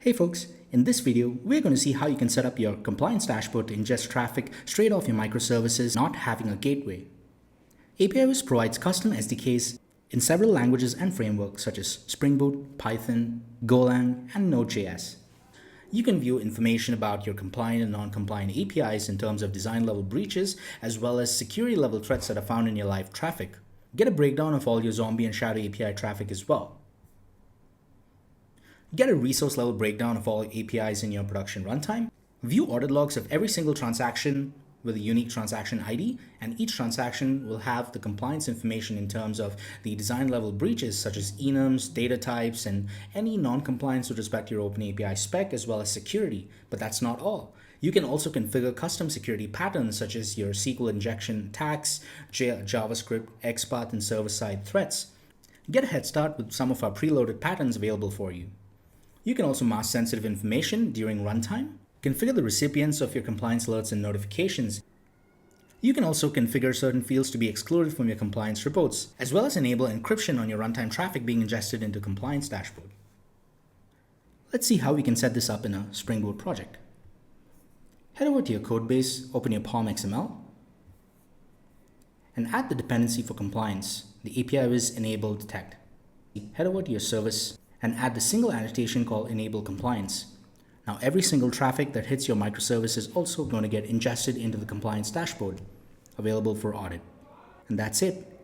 Hey folks, in this video, we're going to see how you can set up your compliance dashboard to ingest traffic straight off your microservices, not having a gateway. APIwiz provides custom SDKs in several languages and frameworks such as Spring Boot, Python, Golang, and Node.js. You can view information about your compliant and non-compliant APIs in terms of design-level breaches, as well as security-level threats that are found in your live traffic. Get a breakdown of all your zombie and shadow API traffic as well. Get a resource level breakdown of all APIs in your production runtime. View audit logs of every single transaction with a unique transaction ID, and each transaction will have the compliance information in terms of the design level breaches such as enums, data types, and any non-compliance with respect to your OpenAPI spec, as well as security. But that's not all. You can also configure custom security patterns such as your SQL injection attacks, JavaScript, XPath, and server-side threats. Get a head start with some of our preloaded patterns available for you. You can also mask sensitive information during runtime, configure the recipients of your compliance alerts and notifications. You can also configure certain fields to be excluded from your compliance reports, as well as enable encryption on your runtime traffic being ingested into compliance dashboard. Let's see how we can set this up in a Spring Boot project. Head over to your codebase, open your POM XML, and add the dependency for compliance, the APIwiz enable detect. Head over to your service and add the single annotation called enable compliance. Now every single traffic that hits your microservice is also going to get ingested into the compliance dashboard, available for audit. And that's it.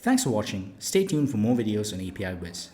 Thanks for watching. Stay tuned for more videos on APIwiz.